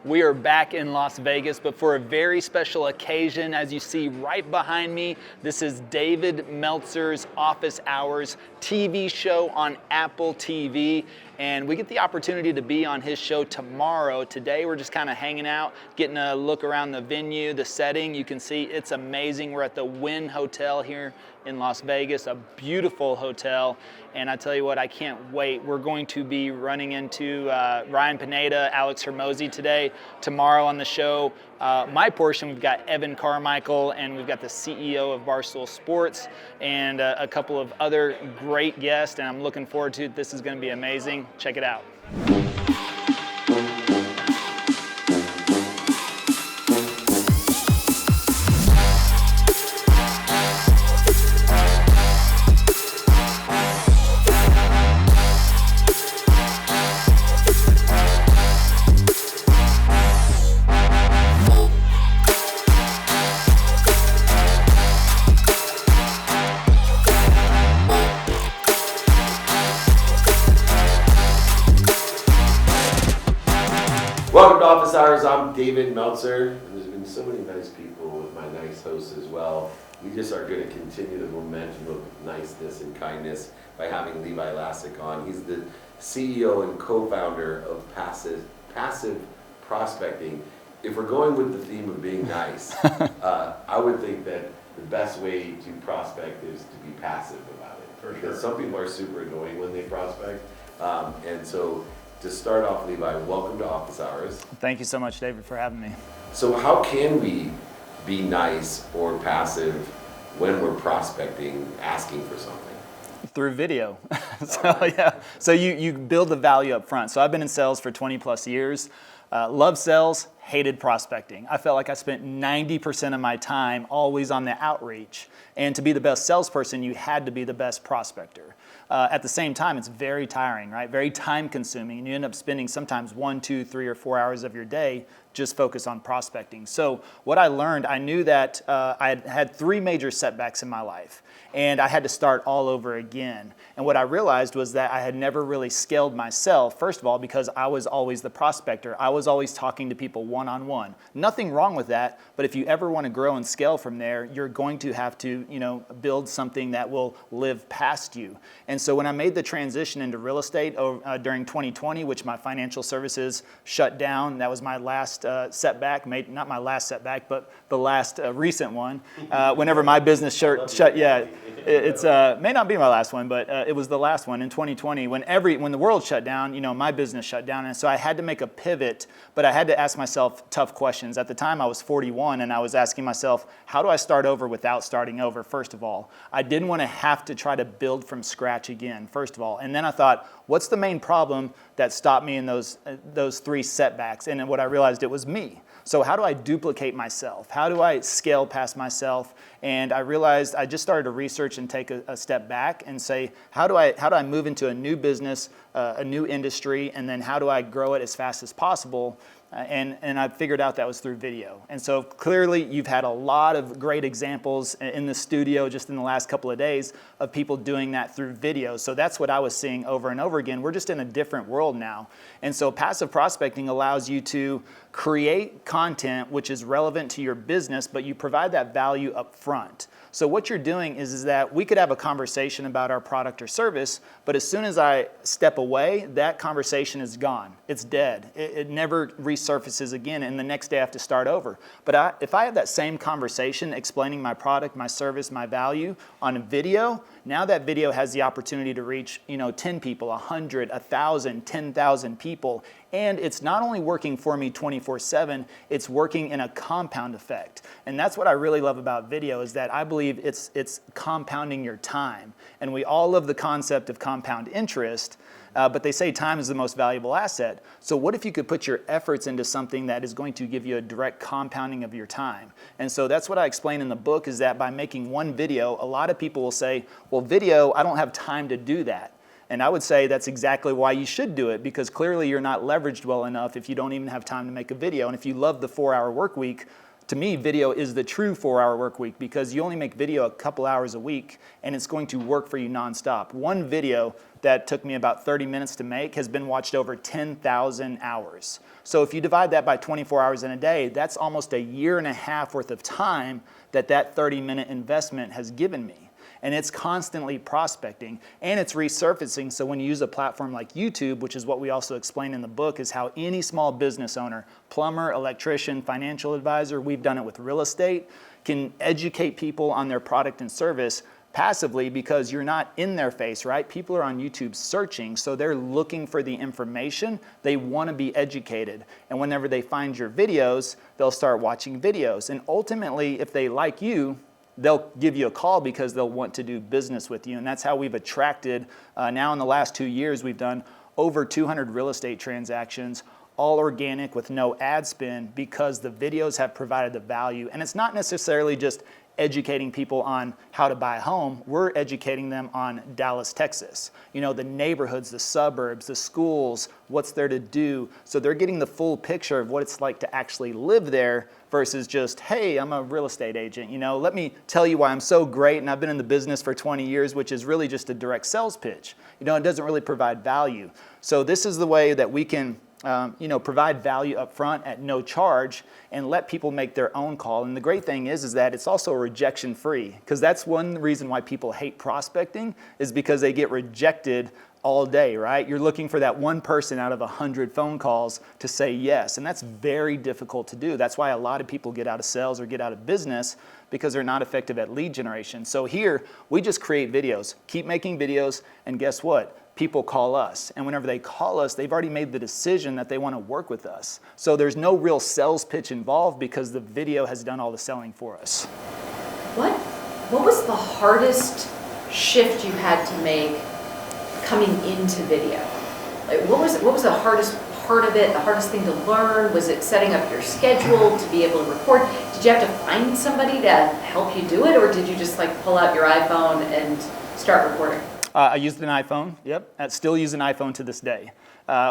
We are back in Las Vegas, but for a very special occasion. As you see right behind me, this is David Meltzer's Office Hours TV show on Apple TV. And we get the opportunity to be on his show tomorrow. Today we're just kind of hanging out, getting a look around the venue, the setting. You can see it's amazing. We're at the Wynn Hotel here in Las Vegas, a beautiful hotel. And I tell you what, I can't wait. We're going to be running into Ryan Pineda, Alex Hermosi today. Tomorrow on the show, my portion, we've got Evan Carmichael, and we've got the CEO of Barstool Sports, and a couple of other great guests, and I'm looking forward to it. This is going to be amazing. Check it out. Welcome to Office Hours. I'm David Meltzer, and there's been so many nice people with my nice hosts as well. We just are going to continue the momentum of niceness and kindness by having Levi Lascsak on. He's the CEO and co-founder of Passive Prospecting. If we're going with the theme of being nice, I would think that the best way to prospect is to be passive about it. For because sure. Some people are super annoying when they prospect, and so. To start off, Levi, welcome to Office Hours. Thank you so much, David, for having me. So how can we be nice or passive when we're prospecting, asking for something? Through video. So you build the value up front. So I've been in sales for 20 plus years. Loved sales, hated prospecting. I felt like I spent 90% of my time always on the outreach. And to be the best salesperson, you had to be the best prospector. At the same time, it's very tiring, right? Very time consuming. And you end up spending sometimes 1, 2, 3, or 4 hours of your day just focus on prospecting. So what I learned, I knew that I had 3 major setbacks in my life. And I had to start all over again. And what I realized was that I had never really scaled myself, first of all, because I was always the prospector. I was always talking to people one-on-one. Nothing wrong with that, but if you ever want to grow and scale from there, you're going to have to, build something that will live past you. And so when I made the transition into real estate during 2020, which my financial services shut down, that was my last setback, not my last setback, but the last recent one. Whenever my business shut, it's may not be my last one, but it was the last one in 2020 when the world shut down. My business shut down, and so I had to make a pivot. But I had to ask myself tough questions. At the time, I was 41, and I was asking myself, how do I start over without starting over? First of all, I didn't want to have to try to build from scratch again. First of all, and then I thought, what's the main problem that stopped me in those 3 setbacks? And what I realized, it was me. So how do I duplicate myself? How do I scale past myself? And I realized I just started to research and take a step back and say, how do I move into a new business, a new industry, and then how do I grow it as fast as possible? And I figured out that was through video. And so clearly you've had a lot of great examples in the studio just in the last couple of days of people doing that through video. So that's what I was seeing over and over again. We're just in a different world now. And so passive prospecting allows you to create content which is relevant to your business, but you provide that value up front. So what you're doing is that we could have a conversation about our product or service, but as soon as I step away, that conversation is gone. It's dead. It never resurfaces again, and the next day I have to start over. But if I have that same conversation explaining my product, my service, my value on a video, now that video has the opportunity to reach 10 people, 100, 1,000, 10,000 people. And it's not only working for me 24/7, it's working in a compound effect. And that's what I really love about video, is that I believe it's compounding your time. And we all love the concept of compound interest, but they say time is the most valuable asset. So what if you could put your efforts into something that is going to give you a direct compounding of your time? And so that's what I explain in the book, is that by making one video, a lot of people will say, well, video, I don't have time to do that. And I would say that's exactly why you should do it, because clearly you're not leveraged well enough if you don't even have time to make a video. And if you love the 4-hour work week, to me, video is the true 4-hour work week because you only make video a couple hours a week and it's going to work for you nonstop. One video that took me about 30 minutes to make has been watched over 10,000 hours. So if you divide that by 24 hours in a day, that's almost a year and a half worth of time that 30-minute investment has given me. And it's constantly prospecting and it's resurfacing. So when you use a platform like YouTube, which is what we also explain in the book, is how any small business owner, plumber, electrician, financial advisor, we've done it with real estate, can educate people on their product and service passively because you're not in their face, right? People are on YouTube searching, so they're looking for the information. They want to be educated. And whenever they find your videos, they'll start watching videos. And ultimately, if they like you, they'll give you a call because they'll want to do business with you. And that's how we've attracted, now in the last 2 years, we've done over 200 real estate transactions, all organic with no ad spend because the videos have provided the value. And it's not necessarily just educating people on how to buy a home. We're educating them on Dallas, Texas. You know, the neighborhoods, the suburbs, the schools, what's there to do. So they're getting the full picture of what it's like to actually live there versus just, hey, I'm a real estate agent. You know, let me tell you why I'm so great and I've been in the business for 20 years, which is really just a direct sales pitch. You know, it doesn't really provide value. So this is the way that we can provide value up front at no charge and let people make their own call. And the great thing is that it's also rejection free, because that's one reason why people hate prospecting is because they get rejected all day, right? You're looking for that one person out of 100 phone calls to say yes. And that's very difficult to do. That's why a lot of people get out of sales or get out of business because they're not effective at lead generation. So here we just create videos, keep making videos. And guess what? People call us. And whenever they call us, they've already made the decision that they want to work with us. So there's no real sales pitch involved because the video has done all the selling for us. What was the hardest shift you had to make coming into video? Like, what was the hardest part of it, the hardest thing to learn? Was it setting up your schedule to be able to record? Did you have to find somebody to help you do it, or did you just like pull out your iPhone and start recording? I used an iPhone, yep. I still use an iPhone to this day.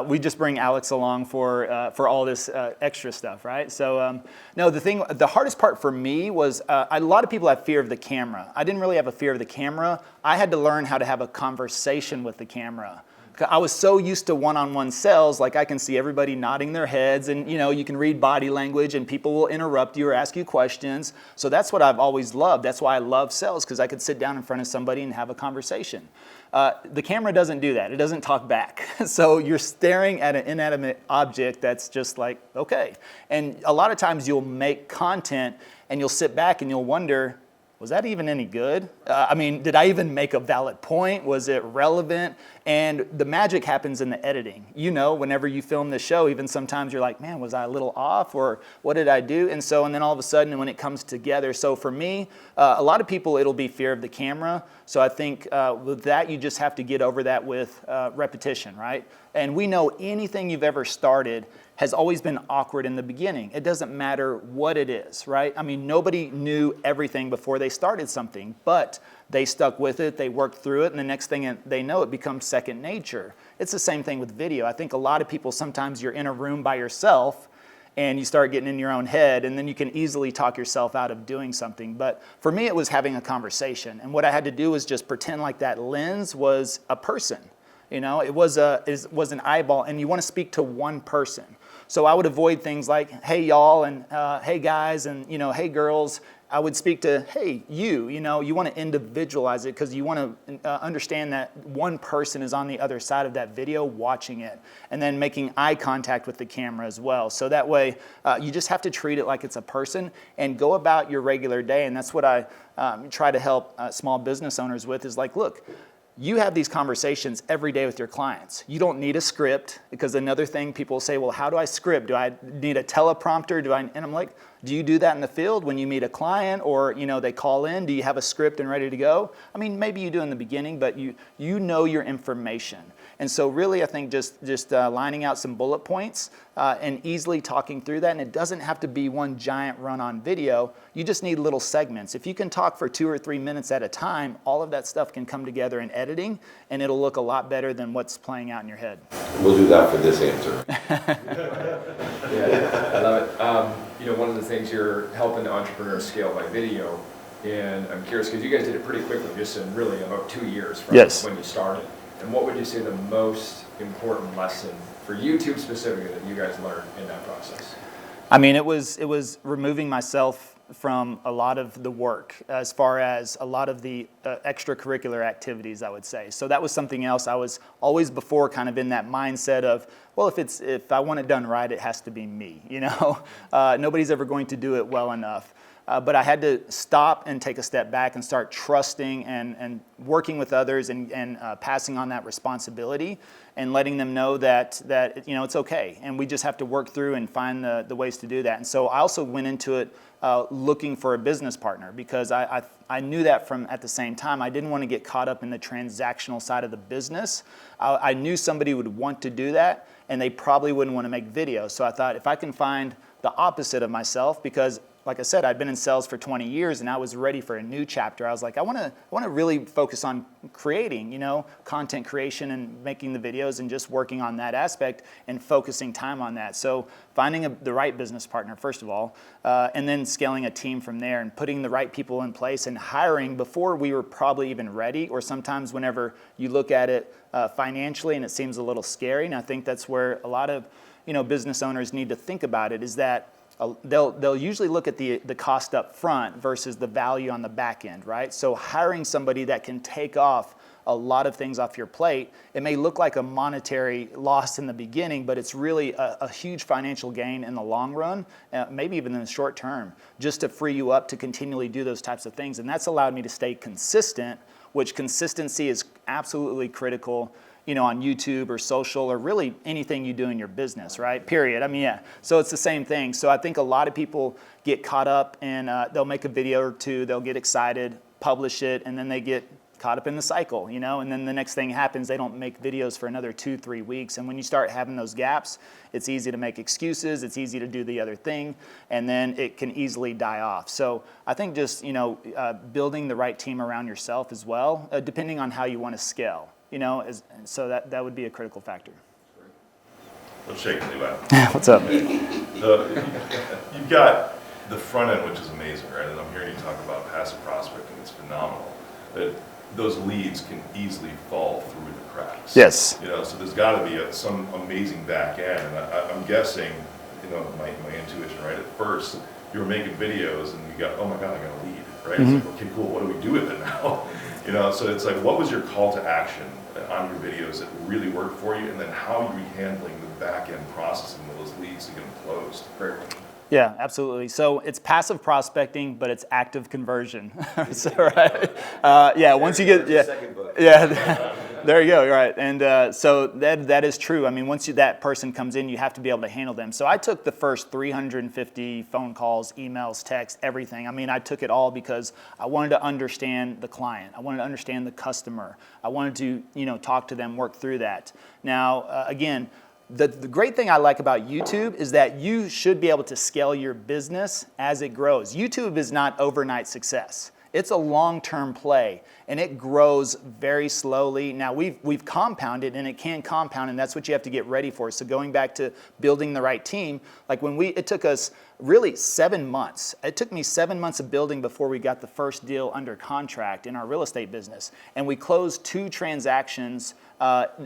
We just bring Alex along for all this extra stuff, right? So, no, the hardest part for me was a lot of people have fear of the camera. I didn't really have a fear of the camera. I had to learn how to have a conversation with the camera. I was so used to one-on-one sales, like I can see everybody nodding their heads and, you know, you can read body language and people will interrupt you or ask you questions. So that's what I've always loved. That's why I love sales, because I could sit down in front of somebody and have a conversation. The camera doesn't do that. It doesn't talk back. So you're staring at an inanimate object that's just like, okay. And a lot of times you'll make content and you'll sit back and you'll wonder, was that even any good? I mean, did I even make a valid point? Was it relevant? And the magic happens in the editing. You know, whenever you film the show, even sometimes you're like, man, was I a little off or what did I do? And then all of a sudden when it comes together. So for me, a lot of people, it'll be fear of the camera. So I think with that, you just have to get over that with repetition, right? And we know anything you've ever started has always been awkward in the beginning. It doesn't matter what it is, right? I mean, nobody knew everything before they started something, but they stuck with it, they worked through it, and the next thing they know, it becomes second nature. It's the same thing with video. I think a lot of people, sometimes you're in a room by yourself and you start getting in your own head, and then you can easily talk yourself out of doing something. But for me, it was having a conversation. And what I had to do was just pretend like that lens was a person. You know, it was an eyeball, and you want to speak to one person. So I would avoid things like, hey, y'all, and hey, guys, and, you know, hey, girls. I would speak to, hey, you know, you want to individualize it because you want to understand that one person is on the other side of that video watching it, and then making eye contact with the camera as well. So that way, you just have to treat it like it's a person and go about your regular day. And that's what I try to help small business owners with is like, look, you have these conversations every day with your clients. You don't need a script, because another thing people say, well, how do I script? Do I need a teleprompter? And I'm like, do you do that in the field when you meet a client or, you know, they call in? Do you have a script and ready to go? I mean, maybe you do in the beginning, but you know your information. And so really, I think just lining out some bullet points and easily talking through that. And it doesn't have to be one giant run-on video. You just need little segments. If you can talk for 2 or 3 minutes at a time, all of that stuff can come together in editing, and it'll look a lot better than what's playing out in your head. We'll do that for this answer. Yeah, I love it. You know, one of of the things you're helping the entrepreneurs scale by video. And I'm curious, because you guys did it pretty quickly, just in really about 2 years from when you started. And what would you say the most important lesson for YouTube specifically that you guys learned in that process? I mean, it was removing myself from a lot of the work, as far as a lot of the extracurricular activities, I would say. So that was something else. I was always before kind of in that mindset of, well, if I want it done right, it has to be me, you know? Nobody's ever going to do it well enough. But I had to stop and take a step back and start trusting and working with others and passing on that responsibility and letting them know that you know, it's okay. And we just have to work through and find the ways to do that. And so I also went into it looking for a business partner, because I knew that from at the same time. I didn't want to get caught up in the transactional side of the business. I knew somebody would want to do that, and they probably wouldn't want to make videos. So I thought, if I can find the opposite of myself, because like I said, I'd been in sales for 20 years and I was ready for a new chapter. I was like, I want to really focus on creating, you know, content creation and making the videos and just working on that aspect and focusing time on that. So finding the right business partner, first of all, and then scaling a team from there and putting the right people in place and hiring before we were probably even ready, or sometimes whenever you look at it financially and it seems a little scary. And I think that's where a lot of, you know, business owners need to think about it, is that they'll usually look at the cost up front versus the value on the back end, right? So hiring somebody that can take off a lot of things off your plate, it may look like a monetary loss in the beginning, but it's really a huge financial gain in the long run, maybe even in the short term, just to free you up to continually do those types of things. And that's allowed me to stay consistent, which consistency is absolutely critical, you know, on YouTube or social or really anything you do in your business, right? Period. I mean, yeah. So it's the same thing. So I think a lot of people get caught up and they'll make a video or two, they'll get excited, publish it, and then they get caught up in the cycle, you know, and then the next thing happens, they don't make videos for another 2-3 weeks. And when you start having those gaps, it's easy to make excuses, it's easy to do the other thing, and then it can easily die off. So I think just, you know, building the right team around yourself as well, depending on how you want to scale. You know, so that would be a critical factor. Let's shake it, Levi. What's up? You've got the front end, which is amazing, right? And I'm hearing you talk about passive prospecting. It's phenomenal. But those leads can easily fall through the cracks. Yes. You know, so there's got to be some amazing back end. And I'm guessing, you know, my intuition, right? At first, you were making videos and you got, oh my God, I got a lead, right? Mm-hmm. It's like, okay, cool. What do we do with it now? You know, so it's like, what was your call to action on your videos that really worked for you, and then how are you handling the back end processing of those leads to get them closed? Great. Yeah, absolutely. So it's passive prospecting, but it's active conversion. So, right? Yeah, once you get, there you go, right. And so that is true. I mean, once that person comes in, you have to be able to handle them. So I took the first 350 phone calls, emails, texts, everything. I mean, I took it all because I wanted to understand the client. I wanted to understand the customer. I wanted to, you know, talk to them, work through that. Now, again, the great thing I like about YouTube is that you should be able to scale your business as it grows. YouTube is not overnight success. It's a long-term play, and it grows very slowly. Now, we've compounded, and it can compound, and that's what you have to get ready for. So going back to building the right team, like it took us really 7 months. It took me 7 months of building before we got the first deal under contract in our real estate business. And we closed 2 transactions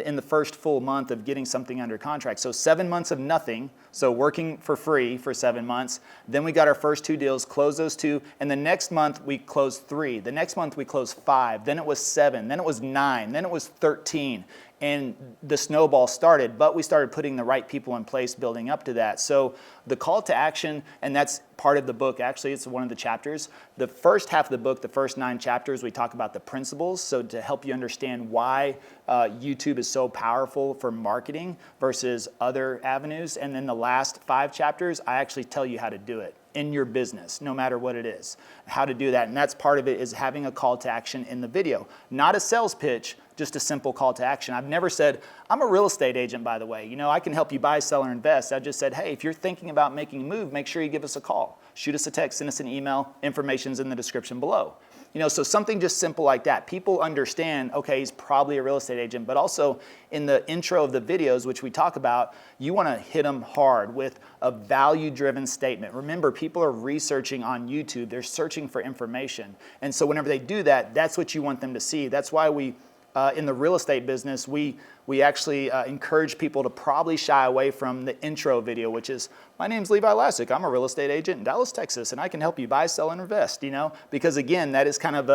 in the first full month of getting something under contract. So 7 months of nothing, so working for free for 7 months. Then we got our first 2 deals, closed those 2, and the next month we closed 3. The next month we closed 5, then it was 7, then it was 9, then it was 13. And the snowball started, but we started putting the right people in place building up to that. So the call to action, and that's part of the book, actually, it's one of the chapters. The first half of the book, the first 9 chapters, we talk about the principles, so to help you understand why YouTube is so powerful for marketing versus other avenues. And then the last 5 chapters, I actually tell you how to do it in your business, no matter what it is, how to do that. And that's part of it, is having a call to action in the video. Not a sales pitch, just a simple call to action. I've never said, I'm a real estate agent, by the way. You know, I can help you buy, sell, or invest. I just said, hey, if you're thinking about making a move, make sure you give us a call. Shoot us a text, send us an email. Information's in the description below. You know, so something just simple like that. People understand, okay, he's probably a real estate agent, but also in the intro of the videos, which we talk about, you want to hit them hard with a value-driven statement. Remember, people are researching on YouTube. They're searching for information. And so whenever they do that, that's what you want them to see. That's why we, in the real estate business, we actually encourage people to probably shy away from the intro video, which is, my name's Levi Lascsak. I'm a real estate agent in Dallas, Texas, and I can help you buy, sell, and invest, you know? Because again, that is kind of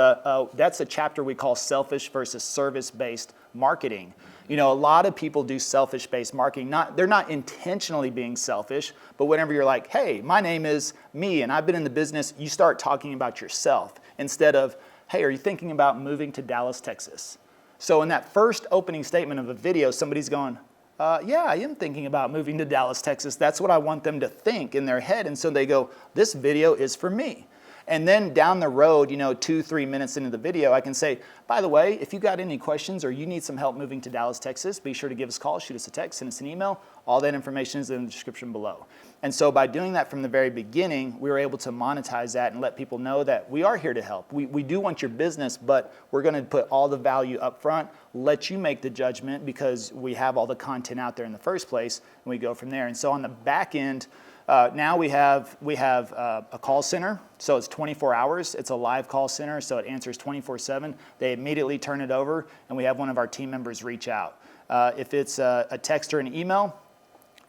that's a chapter we call selfish versus service-based marketing. You know, a lot of people do selfish-based marketing. They're not intentionally being selfish, but whenever you're like, hey, my name is me, and I've been in the business, you start talking about yourself instead of, hey, are you thinking about moving to Dallas, Texas? So in that first opening statement of a video, somebody's going, yeah, I am thinking about moving to Dallas, Texas. That's what I want them to think in their head. And so they go, this video is for me. And then down the road, you know, 2-3 minutes into the video, I can say, by the way, if you got any questions or you need some help moving to Dallas, Texas, be sure to give us a call, shoot us a text, send us an email. All that information is in the description below. And so by doing that from the very beginning, we were able to monetize that and let people know that we are here to help. We do want your business, but we're going to put all the value up front, let you make the judgment because we have all the content out there in the first place, and we go from there. And so on the back end, now we have a call center, so it's 24 hours. It's a live call center, so it answers 24/7. They immediately turn it over, and we have one of our team members reach out. If it's a text or an email,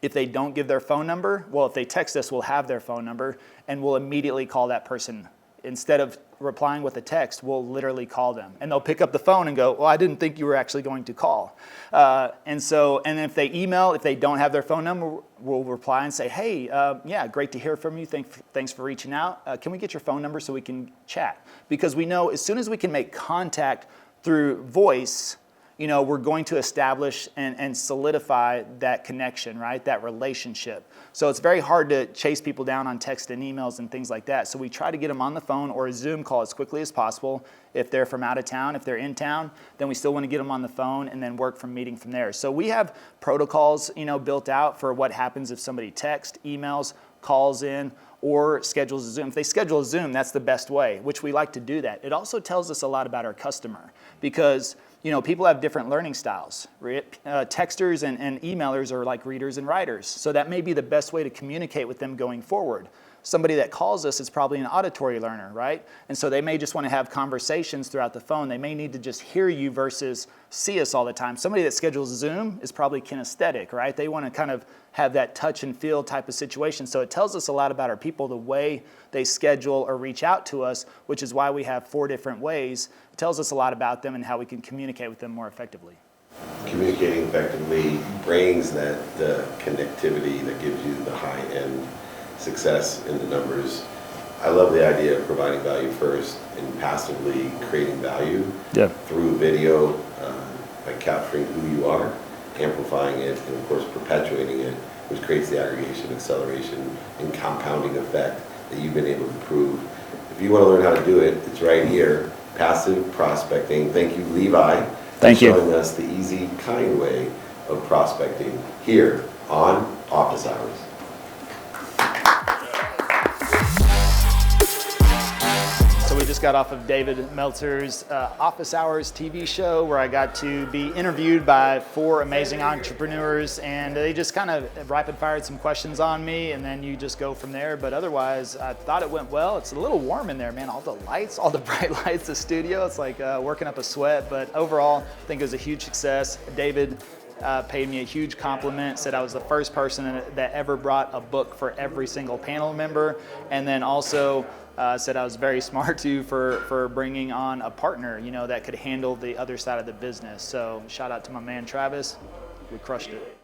if they don't give their phone number, well, if they text us, we'll have their phone number, and we'll immediately call that person. Instead of replying with a text, we'll literally call them. And they'll pick up the phone and go, well, I didn't think you were actually going to call. And if they email, if they don't have their phone number, we'll reply and say, hey, yeah, great to hear from you. Thanks for reaching out. Can we get your phone number so we can chat? Because we know as soon as we can make contact through voice, you know, we're going to establish and solidify that connection, right? That relationship. So it's very hard to chase people down on text and emails and things like that. So we try to get them on the phone or a Zoom call as quickly as possible. If they're from out of town, if they're in town, then we still want to get them on the phone and then work from meeting from there. So we have protocols, you know, built out for what happens if somebody texts, emails, calls in, or schedules a Zoom. If they schedule a Zoom, that's the best way, which we like to do that. It also tells us a lot about our customer because, you know, people have different learning styles. Texters and emailers are like readers and writers. So that may be the best way to communicate with them going forward. Somebody that calls us is probably an auditory learner, right? And so they may just want to have conversations throughout the phone. They may need to just hear you versus see us all the time. Somebody that schedules Zoom is probably kinesthetic, right? They want to kind of have that touch and feel type of situation. So it tells us a lot about our people, the way they schedule or reach out to us, which is why we have 4 different ways. It tells us a lot about them and how we can communicate with them more effectively. Communicating effectively brings that connectivity that gives you the high-end success in the numbers. I love the idea of providing value first and passively creating value through video by capturing who you are, amplifying it, and of course perpetuating it, which creates the aggregation, acceleration, and compounding effect that you've been able to prove. If you want to learn how to do it, it's right here, passive prospecting. Thank you, Levi, for showing us the easy, kind way of prospecting here on Office Hours. We just got off of David Meltzer's Office Hours TV show where I got to be interviewed by 4 amazing entrepreneurs, and they just kind of rapid fired some questions on me, and then you just go from there. But otherwise, I thought it went well. It's a little warm in there, man. All the lights, all the bright lights, the studio, it's like working up a sweat. But overall, I think it was a huge success. David paid me a huge compliment, said I was the first person that ever brought a book for every single panel member, and then also said I was very smart too for bringing on a partner, you know, that could handle the other side of the business. So shout out to my man Travis, we crushed it.